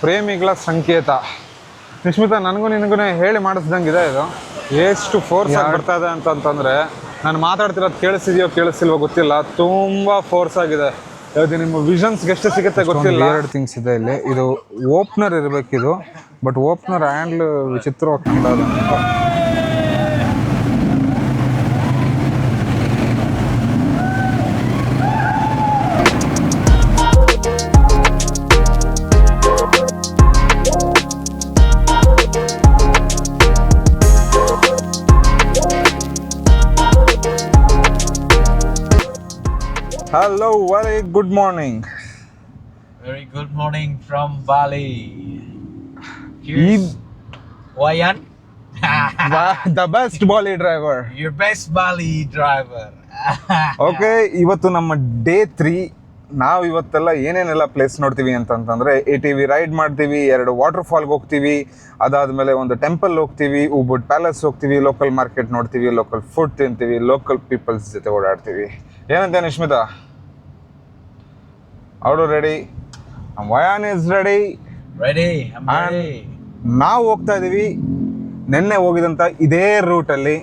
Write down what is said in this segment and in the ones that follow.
ಪ್ರೇಮಿಗಳ ಸಂಕೇತ. ನಿಶ್ಮಿತಾ, ನನಗೂ ನಿನಗೂ ಹೇಳಿ ಮಾಡಿಸ್ದಂಗಿದೆ ಇದು. ಎಷ್ಟು ಫೋರ್ಸ್ ಆಗಿ ಬರ್ತಾ ಇದೆ ಅಂತಂತಂದರೆ, ನಾನು ಮಾತಾಡ್ತಿರೋದು ಕೇಳಿಸ್ತಿಲ್ವೋ ಗೊತ್ತಿಲ್ಲ, ತುಂಬ ಫೋರ್ಸ್ ಆಗಿದೆ. ಇದು ನಿಮ್ಮ ವಿಷನ್ಸ್ಗೆ ಎಷ್ಟು ಸಿಗುತ್ತೆ ಗೊತ್ತಿಲ್ಲ. 2 ಥಿಂಗ್ಸ್ ಇದೆ ಇಲ್ಲಿ. ಇದು ಓಪನರ್ ಇರಬೇಕಿದು, ಬಟ್ ಓಪನರ್ ಹ್ಯಾಂಡ್ಲ್ ವಿಚಿತ್ರವಾಗಿ ಕಂಡದ. Hello, very good morning. Very good morning from Bali. Here's Wayan. The best Bali driver. Your best Bali driver. Okay, ಇವತ್ತು ನಮ್ಮ ಡೇ 3. ನಾವು ಇವತ್ತೆಲ್ಲ ಏನೇನೆಲ್ಲ ಪ್ಲೇಸ್ ನೋಡ್ತೀವಿ ಅಂತಂತಂದರೆ, ATV ರೈಡ್ ಮಾಡ್ತೀವಿ, 2 ವಾಟರ್ ಫಾಲ್ಗೆ ಹೋಗ್ತೀವಿ, ಅದಾದಮೇಲೆ ಒಂದು ಟೆಂಪಲ್ ಹೋಗ್ತೀವಿ, ಉಬುಡ್ ಪ್ಯಾಲೇಸ್ ಹೋಗ್ತೀವಿ, ಲೋಕಲ್ ಮಾರ್ಕೆಟ್ ನೋಡ್ತೀವಿ, ಲೋಕಲ್ ಫುಡ್ ತಿಂತೀವಿ, ಲೋಕಲ್ ಪೀಪಲ್ಸ್ ಜೊತೆ ಓಡಾಡ್ತೀವಿ. ಏನಂತೆ ನಿಶ್ಮಿತಾ? ಅವರು ready, Wayan is ready. I'm ready. ನಾವು ಹೋಗ್ತಾ ಇದ್ದೀವಿ ನಿನ್ನೆ ಹೋಗಿದಂಥ ಇದೇ ರೂಟಲ್ಲಿ.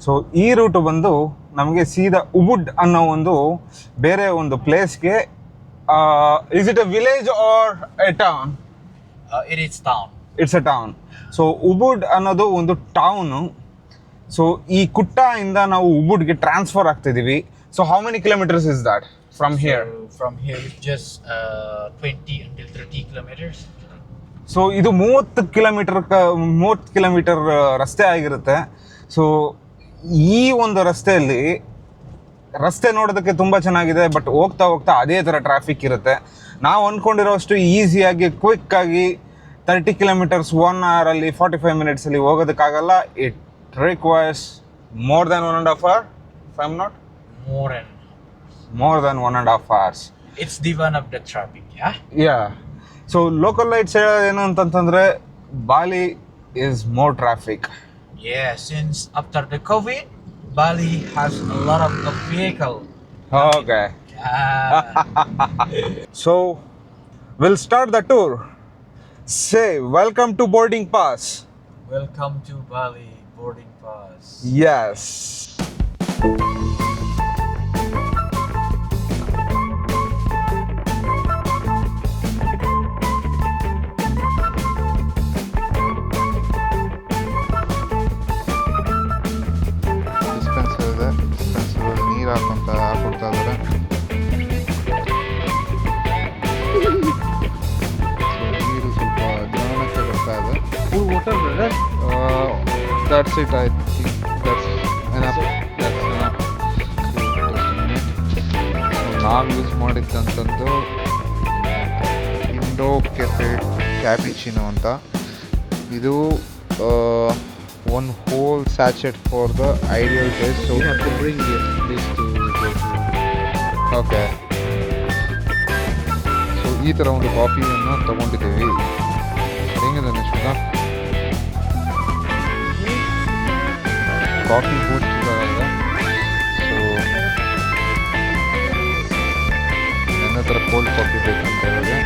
ಸೊ ಈ ರೂಟು ಬಂದು ನಮಗೆ ಸೀದಾ ಉಬುಡ್ ಅನ್ನೋ ಒಂದು ಬೇರೆ ಒಂದು ಪ್ಲೇಸ್ಗೆ. Is it a village or a town? It is town. It's a town. So Ubud ಅನ್ನೋದು ಒಂದು ಟೌನು. ಸೊ ಈ ಕುಟ್ಟಾಯಿಂದ ನಾವು ಉಬುಡ್ಗೆ ಟ್ರಾನ್ಸ್ಫರ್ ಆಗ್ತಿದ್ದೀವಿ. So how many kilometres is that from here? From here it's just 20 until 30 kilometers. So ಇದು 30 kilometre ರಸ್ತೆ ಆಗಿರುತ್ತೆ. ಸೊ ಈ ಒಂದು ರಸ್ತೆ ನೋಡೋದಕ್ಕೆ ತುಂಬ ಚೆನ್ನಾಗಿದೆ, ಬಟ್ ಹೋಗ್ತಾ ಹೋಗ್ತಾ ಅದೇ ಥರ ಟ್ರಾಫಿಕ್ ಇರುತ್ತೆ. ನಾವು ಅಂದ್ಕೊಂಡಿರೋಷ್ಟು ಈಸಿಯಾಗಿ ಕ್ವಿಕ್ಕಾಗಿ 30 ಕಿಲೋಮೀಟರ್ಸ್ 1 ಅವರಲ್ಲಿ 45 ಮಿನಿಟ್ಸಲ್ಲಿ ಹೋಗೋದಕ್ಕಾಗಲ್ಲ. It requires more than 1.5 hours, if I'm not? More than 1.5 hours. It's the one of the traffic, yeah? Yeah. So local lights ಏನು ಅಂತಂತಂದರೆ, Bali is more traffic. Yeah, since after the COVID, Bali has a lot of vehicle. Okay. So we'll start the tour. Say welcome to boarding pass. Welcome to Bali boarding pass. Yes. Dispenser ಇದೆ. Dispenser ನೀರು ಹಾಕೊಡ್ತಾ ಇದ್ದಾರೆ. ನೀರು ಸ್ವಲ್ಪ ನಿಧಾನಕ್ಕೆ ಬರ್ತಾ ಇದೆ. That's it, I think. That's enough. ನಾವು use ಮಾಡಿದ್ದಂಥದ್ದು Indo cafe ಕ್ಯಾಪಿಚಿನೋ ಅಂತ. ಇದು one whole sachet for the ideal taste. So you have to bring this to go to. Okay. So ಈ ಥರ ಒಂದು ಕಾಫಿಯನ್ನು ತೊಗೊಂಡಿದ್ದೀವಿ. ಹೆಂಗಿದೆ ನಿಶ್ಮಿತಾ? ಕಾಫಿ ಬೂಸ್ಟ್ ಇದೆ. ಸೊ ನನ್ನ ಹತ್ರ ಕೋಲ್ಡ್ ಕಾಫಿ ಬೇಕಂತ ಹೇಳಿದೆ.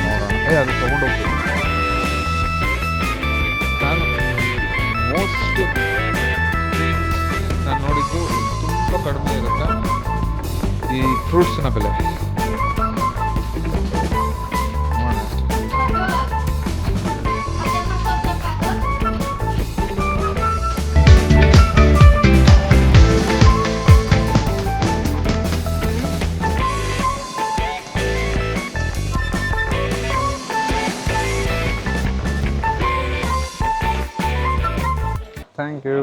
ನೋಡೋಣ. ಅದು ತೊಗೊಂಡೋಗ್ತೀನಿ. ನಾನು ಮೋಸ್ಟ್ ನಾನು ನೋಡಿದ್ದು ತುಂಬ ಕಡಿಮೆ ಇರುತ್ತೆ ಈ ಫ್ರೂಟ್ಸ್ನ ಬೆಲೆ. Thank you.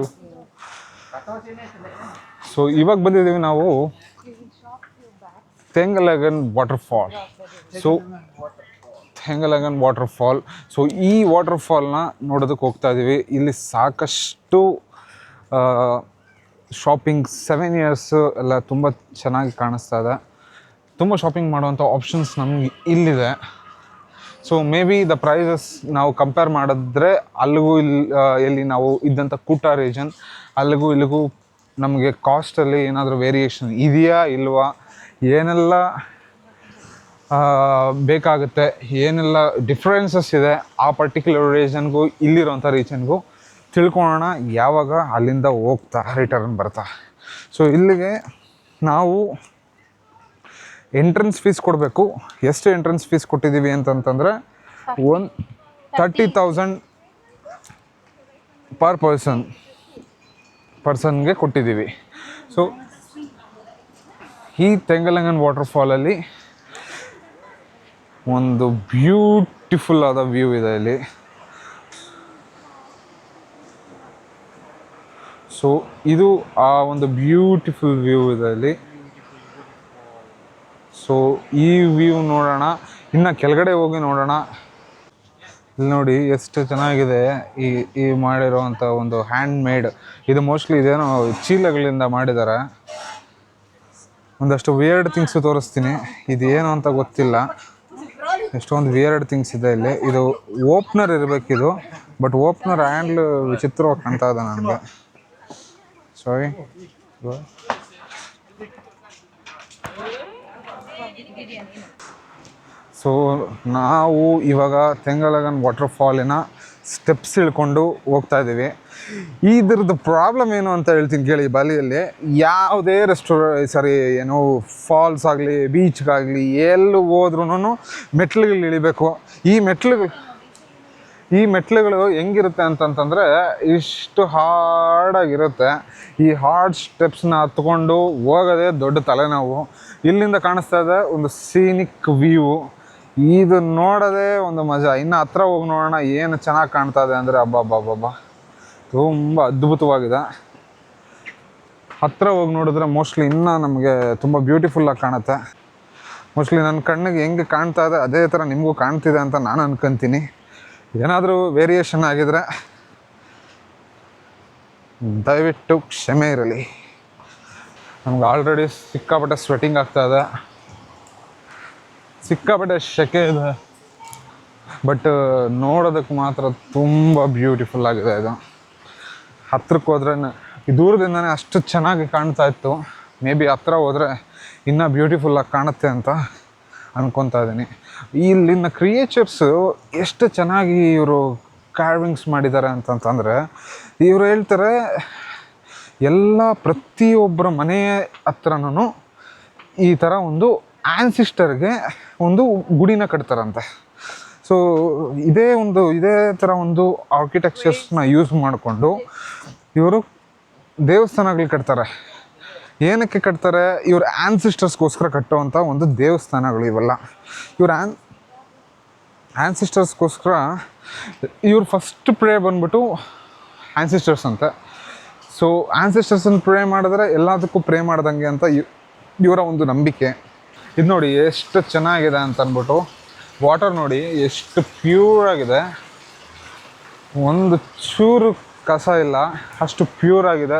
ಸೊ ಇವಾಗ ಬಂದಿದ್ದೀವಿ ನಾವು Tegenungan waterfall. So Tegenungan waterfall. So ಈ ವಾಟರ್ಫಾಲ್ನ ನೋಡೋದಕ್ಕೆ ಹೋಗ್ತಾ ಇದ್ದೀವಿ. ಇಲ್ಲಿ ಸಾಕಷ್ಟು ಶಾಪಿಂಗ್ 7 years ಎಲ್ಲ ತುಂಬ ಚೆನ್ನಾಗಿ ಕಾಣಿಸ್ತಾ ಇದೆ. ತುಂಬ ಶಾಪಿಂಗ್ ಮಾಡುವಂಥ ಆಪ್ಷನ್ಸ್ ನಮಗೆ ಇಲ್ಲಿದೆ. So may be the prices ನಾವು ಕಂಪೇರ್ ಮಾಡಿದ್ರೆ ಅಲ್ಲಿಗೂ ಎಲ್ಲಿ ನಾವು ಇದ್ದಂಥ ಕುಟ್ಟ ರೀಜನ್ ಅಲ್ಲಿಗೂ ಇಲ್ಲಿಗೂ ನಮಗೆ ಕಾಸ್ಟಲ್ಲಿ ಏನಾದರೂ ವೇರಿಯೇಷನ್ ಇದೆಯಾ ಇಲ್ವಾ, ಏನೆಲ್ಲ ಬೇಕಾಗುತ್ತೆ, ಏನೆಲ್ಲ ಡಿಫ್ರೆನ್ಸಸ್ ಇದೆ ಆ ಪರ್ಟಿಕ್ಯುಲರ್ ರೀಜನ್ಗೂ ಇಲ್ಲಿರೋಂಥ ರೀಜನ್ಗೂ ತಿಳ್ಕೊಳ್ಳೋಣ ಯಾವಾಗ ಅಲ್ಲಿಂದ ಹೋಗ್ತಾ ರಿಟರ್ನ್ ಬರ್ತಾ. ಸೊ ಇಲ್ಲಿಗೆ ನಾವು ಎಂಟ್ರೆನ್ಸ್ ಫೀಸ್ ಕೊಡಬೇಕು. ಎಷ್ಟು ಎಂಟ್ರೆನ್ಸ್ ಫೀಸ್ ಕೊಟ್ಟಿದ್ದೀವಿ ಅಂತಂತಂದರೆ 30,000 ಪರ್ ಪರ್ಸನ್ಗೆ ಕೊಟ್ಟಿದ್ದೀವಿ. ಸೊ ಈ ತೆಂಗಲಂಗನ್ ವಾಟರ್ಫಾಲಲ್ಲಿ ಒಂದು ಬ್ಯೂಟಿಫುಲ್ ಆದ ವ್ಯೂ ಇದೆ ಇಲ್ಲಿ. ಸೊ ಇದು ಆ ಒಂದು ಬ್ಯೂಟಿಫುಲ್ ವ್ಯೂ ಇದೆ ಇಲ್ಲಿ. ಸೊ ಈ ವ್ಯೂ ನೋಡೋಣ, ಇನ್ನು ಕೆಳಗಡೆ ಹೋಗಿ ನೋಡೋಣ. ಇಲ್ಲಿ ನೋಡಿ ಎಷ್ಟು ಚೆನ್ನಾಗಿದೆ ಈ ಮಾಡಿರೋವಂಥ ಒಂದು ಹ್ಯಾಂಡ್ ಮೇಡ್. ಇದು ಮೋಸ್ಟ್ಲಿ ಇದೇನೋ ಚೀಲಗಳಿಂದ ಮಾಡಿದ್ದಾರೆ. ಒಂದಷ್ಟು ವಿಯರ್ಡ್ ಥಿಂಗ್ಸು ತೋರಿಸ್ತೀನಿ. ಇದು ಏನು ಅಂತ ಗೊತ್ತಿಲ್ಲ, ಎಷ್ಟೊಂದು ವಿಯರ್ಡ್ ಥಿಂಗ್ಸ್ ಇದೆ ಇಲ್ಲಿ. ಇದು ಓಪ್ನರ್ ಇರಬೇಕಿದು, ಬಟ್ ಓಪ್ನರ್ ಹ್ಯಾಂಡ್ಲ್ ವಿಚಿತ್ರವಾಗಿ ಕಾಣ್ತಾ ಇದೆ ನನಗೆ. ಸಾರಿ. ಸೊ ನಾವು ಇವಾಗ ತೆಂಗಲಗನ್ ವಾಟರ್ಫಾಲಿನ ಸ್ಟೆಪ್ಸ್ ಇಳ್ಕೊಂಡು ಹೋಗ್ತಾ ಇದ್ದೀವಿ. ಇದ್ರದ್ದು ಪ್ರಾಬ್ಲಮ್ ಏನು ಅಂತ ಹೇಳ್ತೀನಿ ಕೇಳಿ. ಬಾಲಿಯಲ್ಲಿ ಯಾವುದೇ ಏನೋ ಫಾಲ್ಸ್ ಆಗಲಿ ಬೀಚ್ಗಾಗಲಿ ಎಲ್ಲಿ ಹೋದ್ರೂ ಮೆಟ್ಲುಗಳು ಇಳಿಬೇಕು. ಈ ಮೆಟ್ಲುಗಳು ಹೆಂಗಿರುತ್ತೆ ಅಂತಂತಂದರೆ ಇಷ್ಟು ಹಾರ್ಡಾಗಿರುತ್ತೆ. ಈ ಹಾರ್ಡ್ ಸ್ಟೆಪ್ಸ್ನ ಹತ್ಕೊಂಡು ಹೋಗೋದೇ ದೊಡ್ಡ ತಲೆನೋವು. ಇಲ್ಲಿಂದ ಕಾಣಿಸ್ತಾ ಇದೆ ಒಂದು ಸೀನಿಕ್ ವ್ಯೂ. ಇದು ನೋಡೋದೇ ಒಂದು ಮಜಾ. ಇನ್ನು ಹತ್ರ ಹೋಗಿ ನೋಡೋಣ ಏನು ಚೆನ್ನಾಗಿ ಕಾಣ್ತಾ ಇದೆ ಅಂದರೆ ಅಬ್ಬಬ್ಬಬ್ಬ ತುಂಬ ಅದ್ಭುತವಾಗಿದೆ. ಹತ್ರ ಹೋಗಿ ನೋಡಿದ್ರೆ ಮೋಸ್ಟ್ಲಿ ಇನ್ನೂ ನಮಗೆ ತುಂಬ ಬ್ಯೂಟಿಫುಲ್ಲಾಗಿ ಕಾಣುತ್ತೆ. ಮೋಸ್ಟ್ಲಿ ನನ್ನ ಕಣ್ಣಿಗೆ ಹೆಂಗೆ ಕಾಣ್ತಾ ಇದೆ ಅದೇ ಥರ ನಿಮಗೂ ಕಾಣ್ತಿದೆ ಅಂತ ನಾನು ಅನ್ಕೊತೀನಿ. ಏನಾದರೂ ವೇರಿಯೇಷನ್ ಆಗಿದರೆ ದಯವಿಟ್ಟು ಕ್ಷಮೆ ಇರಲಿ. ನಮ್ಗೆ ಆಲ್ರೆಡಿ ಸಿಕ್ಕಾಪಟ್ಟೆ ಸ್ವೆಟಿಂಗ್ ಆಗ್ತಾಯಿದೆ, ಸಿಕ್ಕಾಪಟ್ಟೆ ಸೆಕೆ ಇದೆ. ಬಟ್ ನೋಡೋದಕ್ಕೆ ಮಾತ್ರ ತುಂಬ ಬ್ಯೂಟಿಫುಲ್ ಆಗಿದೆ ಇದು. ಹತ್ರಕ್ಕೆ ಹೋದ್ರೆ ಈ ದೂರದಿಂದನೇ ಅಷ್ಟು ಚೆನ್ನಾಗಿ ಕಾಣ್ತಾ ಇತ್ತು. ಮೇ ಬಿ ಹತ್ರ ಹೋದರೆ ಇನ್ನೂ ಬ್ಯೂಟಿಫುಲ್ಲಾಗಿ ಕಾಣುತ್ತೆ ಅಂತ ಅನ್ಕೊತಾ ಇದ್ದೀನಿ. ಇಲ್ಲಿನ ಕ್ರಿಯೇಚರ್ಸು ಎಷ್ಟು ಚೆನ್ನಾಗಿ ಇವರು ಕಾರ್ವಿಂಗ್ಸ್ ಮಾಡಿದ್ದಾರೆ ಅಂತಂತಂದರೆ, ಇವರು ಹೇಳ್ತಾರೆ ಪ್ರತಿಯೊಬ್ಬರ ಮನೆಯ ಹತ್ರನೂ ಈ ಥರ ಒಂದು ಆ್ಯನ್ಸಿಸ್ಟರ್ಗೆ ಒಂದು ಗುಡಿನ ಕಟ್ತಾರಂತೆ. ಸೊ ಇದೇ ಥರ ಒಂದು ಆರ್ಕಿಟೆಕ್ಚರ್ಸ್ನ ಯೂಸ್ ಮಾಡಿಕೊಂಡು ಇವರು ದೇವಸ್ಥಾನಗಳು ಕಟ್ತಾರೆ. ಏನಕ್ಕೆ ಕಟ್ತಾರೆ? ಇವ್ರ ಆ್ಯನ್ಸಿಸ್ಟರ್ಸ್ಗೋಸ್ಕರ ಕಟ್ಟುವಂಥ ಒಂದು ದೇವಸ್ಥಾನಗಳು ಇವೆಲ್ಲ. ಇವ್ರ ಆ್ಯನ್ಸಿಸ್ಟರ್ಸ್ಗೋಸ್ಕರ ಇವ್ರು ಫಸ್ಟ್ ಪ್ರೇ ಬಂದ್ಬಿಟ್ಟು ಆ್ಯನ್ಸಿಸ್ಟರ್ಸ್ ಅಂತ. ಸೊ ಆ್ಯನ್ಸಿಸ್ಟರ್ಸನ್ನು ಪ್ರೇ ಮಾಡಿದ್ರೆ ಎಲ್ಲದಕ್ಕೂ ಪ್ರೇ ಮಾಡ್ದಂಗೆ ಅಂತ ಇವರ ಒಂದು ನಂಬಿಕೆ. ಇದು ನೋಡಿ ಎಷ್ಟು ಚೆನ್ನಾಗಿದೆ ಅಂತ ಅಂದ್ಬಿಟ್ಟು. ವಾಟರ್ ನೋಡಿ ಎಷ್ಟು ಪ್ಯೂರ್ ಆಗಿದೆ, ಒಂದು ಚೂರು ಕಸ ಇಲ್ಲ, ಅಷ್ಟು ಪ್ಯೂರ್ ಆಗಿದೆ.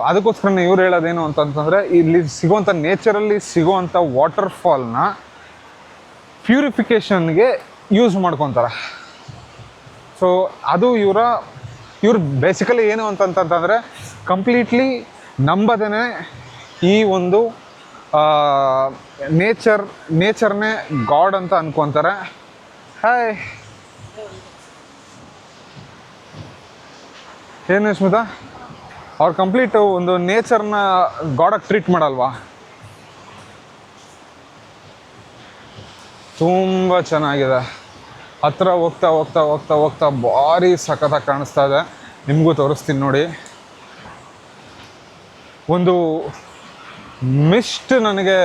ಅದಕ್ಕೋಸ್ಕರನೇ ಇವ್ರು ಹೇಳೋದೇನು ಅಂತಂತಂದರೆ, ಇಲ್ಲಿ ಸಿಗೋವಂಥ ನೇಚರಲ್ಲಿ ಸಿಗೋವಂಥ ವಾಟರ್ಫಾಲ್ನ ಪ್ಯೂರಿಫಿಕೇಷನ್ಗೆ ಯೂಸ್ ಮಾಡ್ಕೊತಾರೆ. ಸೊ ಅದು ಇವ್ರು ಬೇಸಿಕಲಿ ಏನು ಅಂತಂತಂದರೆ ಕಂಪ್ಲೀಟ್ಲಿ ನಂಬದೇ ಈ ಒಂದು ನೇಚರ್ನೇ ಗಾಡ್ ಅಂತ ಅನ್ಕೊತಾರೆ. ಹಾಯ್, ಏನು ಸ್ಮಿತಾ, ಅವ್ರು ಕಂಪ್ಲೀಟು ಒಂದು ನೇಚರ್ನ ಗಾಡಾಗಿ ಟ್ರೀಟ್ ಮಾಡಲ್ವಾ? ತುಂಬ ಚೆನ್ನಾಗಿದೆ. ಹತ್ರ ಹೋಗ್ತಾ ಹೋಗ್ತಾ ಹೋಗ್ತಾ ಹೋಗ್ತಾ ಭಾರಿ ಸಖತ್ತಾಗಿ ಕಾಣಿಸ್ತಾ ಇದೆ. ನಿಮಗೂ ತೋರಿಸ್ತೀನಿ ನೋಡಿ. ಒಂದು ಮಿಸ್ಟ್ ನನಗೆ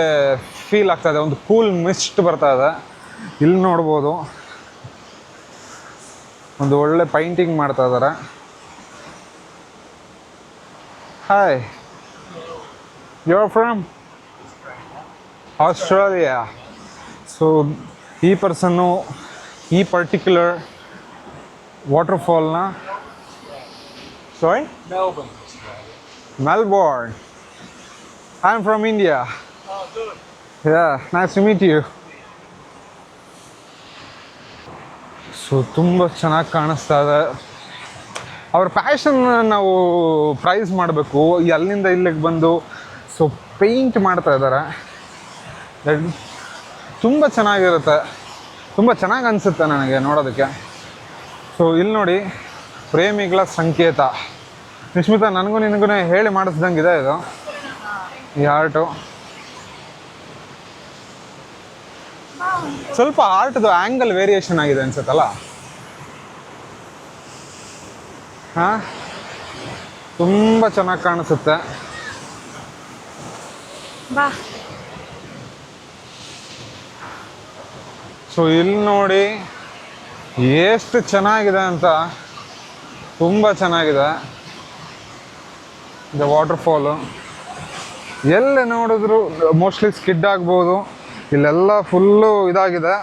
ಫೀಲ್ ಆಗ್ತಾ ಇದೆ, ಒಂದು ಕೂಲ್ ಮಿಸ್ಟ್ ಬರ್ತಾ ಇದೆ. ಇಲ್ಲಿ ನೋಡ್ಬೋದು ಒಂದು ಒಳ್ಳೆ ಪೈಂಟಿಂಗ್ ಮಾಡ್ತಾ ಇದ್ದಾರೆ. Hi, you are from Australia. So ಈ ಪರ್ಸನ್ನು ಈ ಪರ್ಟಿಕ್ಯುಲರ್ ವಾಟರ್ಫಾಲ್ನ Melbourne. I'm from India. Oh, good. Yeah, nice to meet you. So ತುಂಬ ಚೆನ್ನಾಗಿ ಕಾಣಿಸ್ತಾ ಇದೆ. ಅವ್ರ ಪ್ಯಾಷನ್ ನಾವು ಪ್ರೈಸ್ ಮಾಡಬೇಕು. ಅಲ್ಲಿಂದ ಇಲ್ಲಿಗೆ ಬಂದು ಸೊ ಪೇಂಟ್ ಮಾಡ್ತಾ ಇದ್ದಾರೆ. ತುಂಬ ಚೆನ್ನಾಗಿರುತ್ತೆ, ತುಂಬ ಚೆನ್ನಾಗಿ ಅನಿಸುತ್ತೆ ನನಗೆ ನೋಡೋದಕ್ಕೆ. ಸೊ ಇಲ್ಲಿ ನೋಡಿ, ಪ್ರೇಮಿಗಳ ಸಂಕೇತ. ನಿಶ್ಮಿತಾ, ನನಗೂ ನಿನಗೂ ಹೇಳಿ ಮಾಡಿಸ್ದಂಗಿದೆ ಇದು, ಈ ಆರ್ಟು. ಸ್ವಲ್ಪ ಆರ್ಟ್ದು ಆ್ಯಂಗಲ್ ವೇರಿಯೇಷನ್ ಆಗಿದೆ ಅನ್ಸುತ್ತಲ್ಲ. ಹಾಂ, ತುಂಬ ಚೆನ್ನಾಗಿ ಕಾಣಿಸುತ್ತೆ. ಸೊ ಇಲ್ಲಿ ನೋಡಿ ಎಷ್ಟು ಚೆನ್ನಾಗಿದೆ ಅಂತ, ತುಂಬ ಚೆನ್ನಾಗಿದೆ. ಇದು ವಾಟರ್ಫಾಲು, ಎಲ್ಲಿ ನೋಡಿದ್ರು ಮೋಸ್ಟ್ಲಿ ಸ್ಕಿಡ್ ಆಗ್ಬೋದು. ಇಲ್ಲೆಲ್ಲ ಫುಲ್ಲು ಇದಾಗಿದೆ,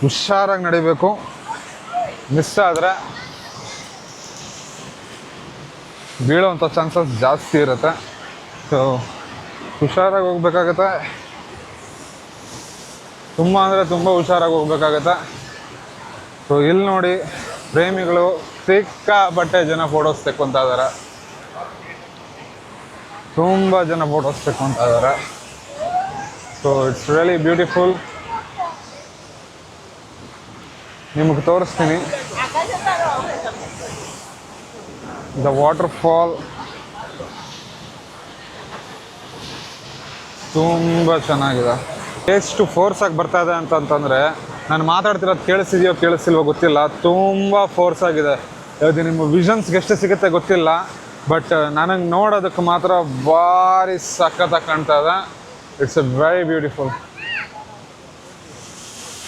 ಹುಷಾರಾಗಿ ನಡಿಬೇಕು, ಮಿಸ್ ಆದರೆ ಬೀಳೋವಂಥ ಚಾನ್ಸಸ್ ಜಾಸ್ತಿ ಇರುತ್ತೆ. ಸೊ ಹುಷಾರಾಗಿ ಹೋಗ್ಬೇಕಾಗತ್ತೆ, ತುಂಬ ಅಂದರೆ ತುಂಬ ಹುಷಾರಾಗಿ ಹೋಗ್ಬೇಕಾಗತ್ತೆ. ಸೊ ಇಲ್ಲಿ ನೋಡಿ, ಪ್ರೇಮಿಗಳು ಸಿಕ್ಕಾಪಟ್ಟೆ ಜನ ಫೋಟೋಸ್ ತೆಕ್ಕೊತಾ ಇದ್ದಾರೆ, ತುಂಬ ಜನ ಫೋಟೋಸ್ ತೆಕ್ಕೊತಾ ಇದ್ದಾರೆ. So it's really beautiful. ನಿಮಗೆ ತೋರಿಸ್ತೀನಿ ದ ವಾಟರ್ಫಾಲ್. ತುಂಬ ಚೆನ್ನಾಗಿದೆ. ಎಷ್ಟು ಫೋರ್ಸಾಗಿ ಬರ್ತಾ ಇದೆ ಅಂತಂದರೆ, ನಾನು ಮಾತಾಡ್ತಿರೋದು ಕೇಳಿಸ್ತಿಲ್ವೋ ಗೊತ್ತಿಲ್ಲ, ತುಂಬ ಫೋರ್ಸ್ ಆಗಿದೆ. ಅದು ನಿಮ್ಮ ವಿಷನ್ಸ್ಗೆ ಎಷ್ಟು ಸಿಗುತ್ತೆ ಗೊತ್ತಿಲ್ಲ, ಬಟ್ ನನಗೆ ನೋಡೋದಕ್ಕೆ ಮಾತ್ರ ಭಾರಿ ಸಖತ್ತಾಗಿ ಕಾಣ್ತಾ ಇದೆ. It's A very beautiful.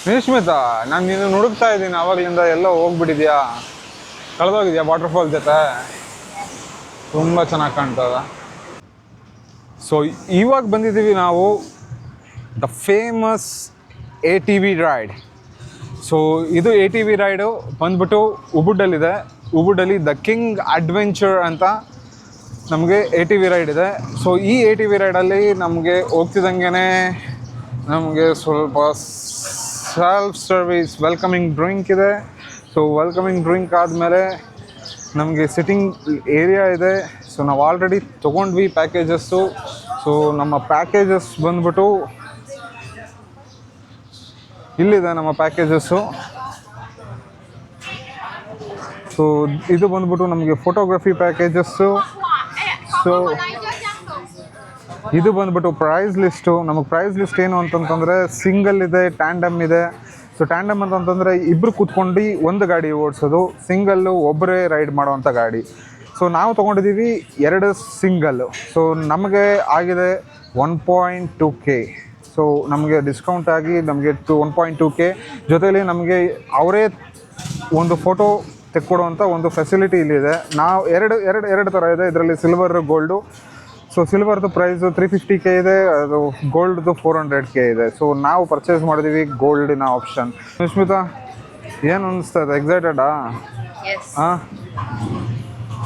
Nishmitha, ನಾನು ನೀನು ಹುಡುಕ್ತಾ ಇದ್ದೀನಿ ಆವಾಗಲಿಂದ, ಎಲ್ಲೋ ಹೋಗ್ಬಿಟ್ಟಿದ್ಯಾ, ಕಳೆದೋಗಿದ್ಯಾ ವಾಟರ್ಫಾಲ್ ಜೊತೆ? ತುಂಬ ಚೆನ್ನಾಗಿ ಕಾಣ್ತದೆ. ಸೊ ಇವಾಗ ಬಂದಿದ್ದೀವಿ ನಾವು the famous ATV ride. So ಇದು ATV ರೈಡು ಬಂದ್ಬಿಟ್ಟು ಉಬುಡಲ್ಲಿದೆ. ಉಬುಡಲ್ಲಿ ದ ಕಿಂಗ್ ಅಡ್ವೆಂಚರ್ ಅಂತ ನಮಗೆ ATV ರೈಡ್ ಇದೆ. ಸೊ ಈ ATV ರೈಡಲ್ಲಿ ನಮಗೆ ಹೋಗ್ತಿದ್ದಂಗೆ ನಮಗೆ ಸ್ವಲ್ಪ ಸೆಲ್ಫ್ ಸರ್ವಿಸ್ ವೆಲ್ಕಮಿಂಗ್ ಡ್ರಿಂಕ್ ಇದೆ. ಸೊ ವೆಲ್ಕಮಿಂಗ್ ಡ್ರಿಂಕ್ ಆದಮೇಲೆ ನಮಗೆ ಸಿಟ್ಟಿಂಗ್ ಏರಿಯಾ ಇದೆ. ಸೊ ನಾವು ಆಲ್ರೆಡಿ ತೊಗೊಂಡ್ವಿ ಪ್ಯಾಕೇಜಸ್ಸು. ಸೊ ನಮ್ಮ ಪ್ಯಾಕೇಜಸ್ ಬಂದ್ಬಿಟ್ಟು ಇಲ್ಲಿದೆ, ನಮ್ಮ ಪ್ಯಾಕೇಜಸ್ಸು. ಸೊ ಇದು ಬಂದ್ಬಿಟ್ಟು ನಮಗೆ ಫೋಟೋಗ್ರಫಿ ಪ್ಯಾಕೇಜಸ್ಸು. ಸೊ ಇದು ಬಂದ್ಬಿಟ್ಟು ಪ್ರೈಸ್ ಲಿಸ್ಟು. ನಮಗೆ ಪ್ರೈಸ್ ಲಿಸ್ಟ್ ಏನು ಅಂತಂತಂದರೆ, ಸಿಂಗಲ್ ಇದೆ, ಟ್ಯಾಂಡಮ್ ಇದೆ. ಸೊ ಟ್ಯಾಂಡಮ್ ಅಂತಂತಂದರೆ ಇಬ್ಬರು ಕೂತ್ಕೊಂಡು ಒಂದು ಗಾಡಿ ಓಡಿಸೋದು, ಸಿಂಗಲ್ಲು ಒಬ್ಬರೇ ರೈಡ್ ಮಾಡೋವಂಥ ಗಾಡಿ. ಸೊ ನಾವು ತೊಗೊಂಡಿದ್ದೀವಿ 2 ಸಿಂಗಲ್ಲು. ಸೊ ನಮಗೆ ಆಗಿದೆ 1.2K. ಸೊ ನಮಗೆ ಡಿಸ್ಕೌಂಟ್ ಆಗಿ ನಮಗೆ 1.2K ಜೊತೆಯಲ್ಲಿ ನಮಗೆ ಅವರೇ ಒಂದು ಫೋಟೋ ತೆಕ್ಕೊಡುವಂಥ ಒಂದು ಫೆಸಿಲಿಟಿ ಇಲ್ಲಿದೆ. ನಾವು ಎರಡು ಥರ ಇದೆ ಇದರಲ್ಲಿ, ಸಿಲ್ವರ್, ಗೋಲ್ಡು. ಸೊ ಸಿಲ್ವರ್ದು ಪ್ರೈಸು 350K ಇದೆ, ಅದು ಗೋಲ್ಡ್ದು 400K ಇದೆ. ಸೊ ನಾವು ಪರ್ಚೇಸ್ ಮಾಡಿದ್ದೀವಿ ಗೋಲ್ಡಿನ ಆಪ್ಷನ್. ನಿಶ್ಮಿತಾ, ಏನು ಅನ್ನಿಸ್ತಾ ಇದೆ? ಎಕ್ಸೈಟೆಡಾ? ಹಾಂ.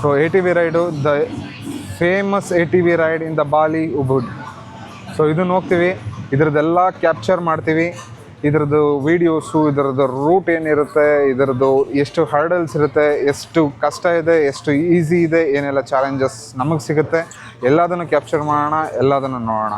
So ATV ride, the famous ATV ride in the Bali Ubud. So ಇದನ್ನು ಹೋಗ್ತೀವಿ, ಇದ್ರದ್ದೆಲ್ಲ ಕ್ಯಾಪ್ಚರ್ ಮಾಡ್ತೀವಿ, ಇದ್ರದ್ದು ವೀಡಿಯೋಸು, ಇದರದ್ದು ರೂಟ್ ಏನಿರುತ್ತೆ, ಇದರದ್ದು ಎಷ್ಟು ಹರ್ಡಲ್ಸ್ ಇರುತ್ತೆ, ಎಷ್ಟು ಕಷ್ಟ ಇದೆ, ಎಷ್ಟು ಈಸಿ ಇದೆ, ಏನೆಲ್ಲ ಚಾಲೆಂಜಸ್ ನಮಗೆ ಸಿಗುತ್ತೆ, ಎಲ್ಲದನ್ನು ಕ್ಯಾಪ್ಚರ್ ಮಾಡೋಣ, ಎಲ್ಲದನ್ನು ನೋಡೋಣ.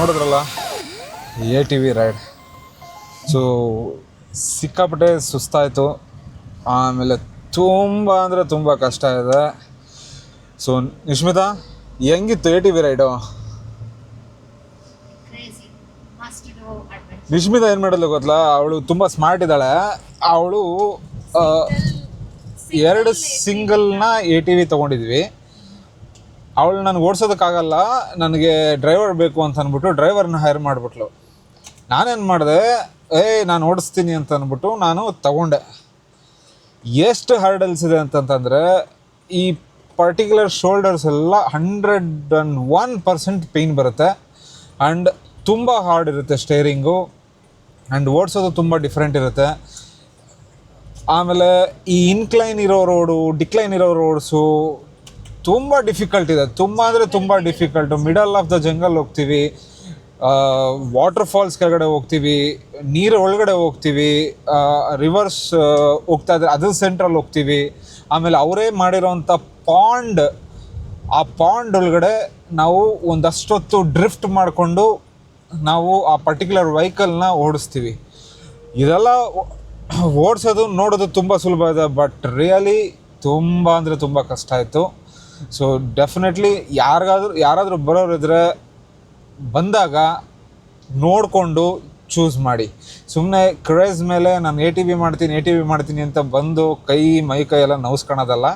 ನೋಡಿದ್ರಲ್ಲ A T V ride. So ಸಿಕ್ಕಾಪಟ್ಟೆ ಸುಸ್ತಾಯಿತು, ಆಮೇಲೆ ತುಂಬ ಅಂದರೆ ತುಂಬ ಕಷ್ಟ ಇದೆ. ಸೊ ನಿಶ್ಮಿತಾ, ಹೆಂಗಿತ್ತು A T V ride? Nishmita ಏನು ಮಾಡಿದ್ಲು ಗೊತ್ತಲ್ಲ, ಅವಳು ತುಂಬ ಸ್ಮಾರ್ಟ್ ಇದ್ದಾಳೆ. ಅವಳು 2 ಸಿಂಗಲ್ನ ಎ ಟಿ ವಿ ತೊಗೊಂಡಿದ್ವಿ. ಅವಳು ನನಗೆ ಓಡಿಸೋದಕ್ಕಾಗಲ್ಲ, ನನಗೆ ಡ್ರೈವರ್ ಬೇಕು ಅಂತ ಅಂದ್ಬಿಟ್ಟು ಡ್ರೈವರ್ನ ಹೈರ್ ಮಾಡಿಬಿಟ್ಲು. ನಾನೇನು ಮಾಡಿದೆ, ನಾನು ಓಡಿಸ್ತೀನಿ ಅಂತ ಅಂದ್ಬಿಟ್ಟು ನಾನು ತಗೊಂಡೆ. ಎಷ್ಟು ಹರ್ಡಲ್ಸ್ ಇದೆ ಅಂತಂತಂದರೆ, ಈ ಪರ್ಟಿಕ್ಯುಲರ್ ಶೋಲ್ಡರ್ಸ್ ಎಲ್ಲ 101% ಪೇಯ್ನ್ ಬರುತ್ತೆ. ಆ್ಯಂಡ್ ತುಂಬ ಹಾರ್ಡ್ ಇರುತ್ತೆ ಸ್ಟೇರಿಂಗು, ಆ್ಯಂಡ್ ಓಡಿಸೋದು ತುಂಬ ಡಿಫ್ರೆಂಟ್ ಇರುತ್ತೆ. ಆಮೇಲೆ ಈ ಇನ್ಕ್ಲೈನ್ ಇರೋ ರೋಡು, ಡಿಕ್ಲೈನ್ ಇರೋ ರೋಡ್ಸು ತುಂಬ ಡಿಫಿಕಲ್ಟ್ ಇದೆ, ತುಂಬ ಅಂದರೆ ತುಂಬ difficult. Middle of the jungle ಹೋಗ್ತೀವಿ, ವಾಟರ್ ಫಾಲ್ಸ್ ಕೆಳಗಡೆ ಹೋಗ್ತೀವಿ, ನೀರು ಒಳಗಡೆ ಹೋಗ್ತೀವಿ, ರಿವರ್ಸ್ ಹೋಗ್ತಾ ಇದ್ರೆ ಅದ್ರ ಸೆಂಟ್ರಲ್ಲಿ ಹೋಗ್ತೀವಿ. ಆಮೇಲೆ ಅವರೇ ಮಾಡಿರೋವಂಥ ಪಾಂಡ್, ಆ ಪಾಂಡ್ ಒಳಗಡೆ ನಾವು ಒಂದಷ್ಟೊತ್ತು ಡ್ರಿಫ್ಟ್ ಮಾಡಿಕೊಂಡು ನಾವು ಆ ಪರ್ಟಿಕ್ಯುಲರ್ ವೆಹಿಕಲ್ನ ಓಡಿಸ್ತೀವಿ. ಇದೆಲ್ಲ ಓಡಿಸೋದು ನೋಡೋದು ತುಂಬ ಸುಲಭ ಇದೆ, ಬಟ್ ರಿಯಲಿ ತುಂಬ ಅಂದರೆ ತುಂಬ ಕಷ್ಟ ಆಯಿತು. ಸೊ ಡೆಫಿನೆಟ್ಲಿ ಯಾರಾದರೂ ಬರೋರಿದ್ರೆ ಬಂದಾಗ ನೋಡಿಕೊಂಡು ಚೂಸ್ ಮಾಡಿ. ಸುಮ್ಮನೆ ಕ್ರೇಜ್ ಮೇಲೆ ನಾನು ಎ ಟಿ ವಿ ಮಾಡ್ತೀನಿ ಅಂತ ಬಂದು ಮೈ ಕೈ ಎಲ್ಲ ನವಸ್ಕೊಳೋದಲ್ಲ.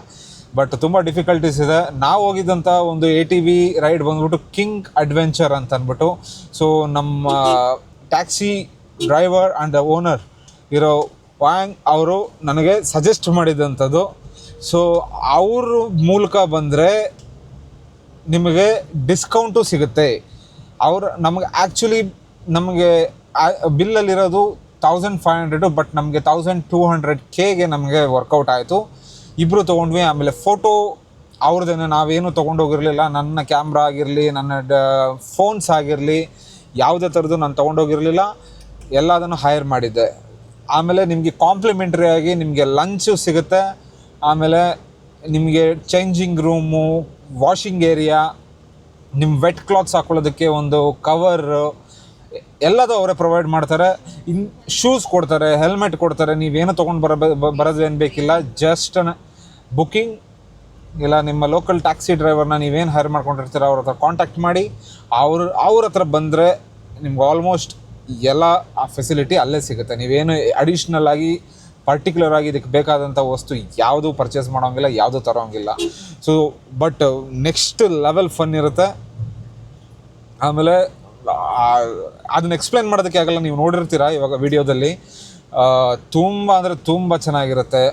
ಬಟ್ ತುಂಬ ಡಿಫಿಕಲ್ಟೀಸ್ ಇದೆ. ನಾವು ಹೋಗಿದ್ದಂಥ ಒಂದು ಎ ಟಿ ವಿ ರೈಡ್ ಬಂದ್ಬಿಟ್ಟು ಕಿಂಗ್ ಅಡ್ವೆಂಚರ್ ಅಂತ ಅಂದ್ಬಿಟ್ಟು. ಸೊ ನಮ್ಮ taxi driver and the owner ಇರೋ ವಾಂಗ್ ಅವರು ನನಗೆ ಸಜೆಸ್ಟ್ ಮಾಡಿದ್ದಂಥದ್ದು. ಸೊ ಅವ್ರ ಮೂಲಕ ಬಂದರೆ ನಿಮಗೆ ಡಿಸ್ಕೌಂಟು ಸಿಗುತ್ತೆ. ನಮಗೆ ಬಿಲ್ಲಲ್ಲಿರೋದು 1500, ಬಟ್ ನಮಗೆ 1200Kಗೆ ನಮಗೆ ವರ್ಕೌಟ್ ಆಯಿತು. ಇಬ್ಬರು ತೊಗೊಂಡ್ವಿ. ಆಮೇಲೆ ಫೋಟೋ ಅವ್ರದ್ದೇನೆ, ನಾವೇನು ತೊಗೊಂಡೋಗಿರಲಿಲ್ಲ. ನನ್ನ ಕ್ಯಾಮ್ರಾ ಆಗಿರಲಿ, ನನ್ನ ಫೋನ್ಸ್ ಆಗಿರಲಿ, ಯಾವುದೇ ಥರದ್ದು ನಾನು ತೊಗೊಂಡೋಗಿರಲಿಲ್ಲ, ಎಲ್ಲದನ್ನು ಹೈರ್ ಮಾಡಿದ್ದೆ. ಆಮೇಲೆ ನಿಮಗೆ ಕಾಂಪ್ಲಿಮೆಂಟ್ರಿ ಆಗಿ ನಿಮಗೆ ಲಂಚು ಸಿಗುತ್ತೆ. ಆಮೇಲೆ ನಿಮಗೆ ಚೇಂಜಿಂಗ್ ರೂಮು, ವಾಷಿಂಗ್ ಏರಿಯಾ, ನಿಮ್ಮ ವೆಟ್ ಕ್ಲಾತ್ಸ್ ಹಾಕೊಳ್ಳೋದಕ್ಕೆ ಒಂದು ಕವರ್, ಎಲ್ಲದೂ ಅವರೇ ಪ್ರೊವೈಡ್ ಮಾಡ್ತಾರೆ. ಶೂಸ್ ಕೊಡ್ತಾರೆ, ಹೆಲ್ಮೆಟ್ ಕೊಡ್ತಾರೆ. ನೀವೇನು ತೊಗೊಂಡು ಬರೋದೇನು ಬೇಕಿಲ್ಲ. ಜಸ್ಟ್ ಬುಕ್ಕಿಂಗ್ ಇಲ್ಲ ನಿಮ್ಮ ಲೋಕಲ್ ಟ್ಯಾಕ್ಸಿ ಡ್ರೈವರ್ನ ನೀವೇನು ಹೈರ್ ಮಾಡ್ಕೊಂಡಿರ್ತೀರ ಅವ್ರ ಹತ್ರ ಕಾಂಟ್ಯಾಕ್ಟ್ ಮಾಡಿ ಅವ್ರ ಹತ್ರ ಬಂದರೆ ನಿಮ್ಗೆ ಆಲ್ಮೋಸ್ಟ್ ಎಲ್ಲ ಆ ಫೆಸಿಲಿಟಿ ಅಲ್ಲೇ ಸಿಗುತ್ತೆ. ನೀವೇನು ಅಡಿಷ್ನಲ್ ಆಗಿ ಪರ್ಟಿಕ್ಯುಲರ್ ಆಗಿ ಇದಕ್ಕೆ ಬೇಕಾದಂಥ ವಸ್ತು ಯಾವುದೂ ಪರ್ಚೇಸ್ ಮಾಡೋಂಗಿಲ್ಲ, ಯಾವುದೂ ತರೋಂಗಿಲ್ಲ. So but next level fun ಇರುತ್ತೆ. ಆಮೇಲೆ ಅದನ್ನ ಎಕ್ಸ್ಪ್ಲೇನ್ ಮಾಡೋದಕ್ಕೆ ಆಗಲ್ಲ, ನೀವು ನೋಡಿರ್ತೀರ ಇವಾಗ ವಿಡಿಯೋದಲ್ಲಿ. ತುಂಬ ಅಂದರೆ ತುಂಬ ಚೆನ್ನಾಗಿರುತ್ತೆ.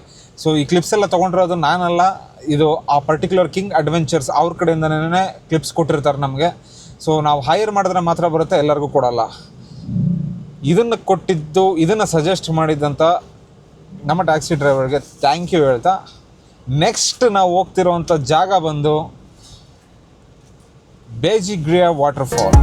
ಸೊ ಈ ಕ್ಲಿಪ್ಸ್ ಎಲ್ಲ ತೊಗೊಂಡಿರೋದು ನಾನಲ್ಲ, ಇದು ಆ ಪರ್ಟಿಕ್ಯುಲರ್ ಕಿಂಗ್ ಅಡ್ವೆಂಚರ್ಸ್ ಅವ್ರ ಕಡೆಯಿಂದನೇ ಕ್ಲಿಪ್ಸ್ ಕೊಟ್ಟಿರ್ತಾರೆ ನಮಗೆ. ಸೊ ನಾವು ಹೈರ್ ಮಾಡಿದ್ರೆ ಮಾತ್ರ ಬರುತ್ತೆ, ಎಲ್ಲರಿಗೂ ಕೊಡಲ್ಲ. ಇದನ್ನು ಸಜೆಸ್ಟ್ ಮಾಡಿದ್ದಂಥ ನಮ್ಮ ಟ್ಯಾಕ್ಸಿ ಡ್ರೈವರ್ಗೆ ಥ್ಯಾಂಕ್ ಯು ಹೇಳ್ತಾ, ನೆಕ್ಸ್ಟ್ ನಾವು ಹೋಗ್ತಿರೋವಂಥ ಜಾಗ ಬಂದು ಬೇಜಿಗ್ರಿಯಾ ವಾಟರ್ಫಾಲ್.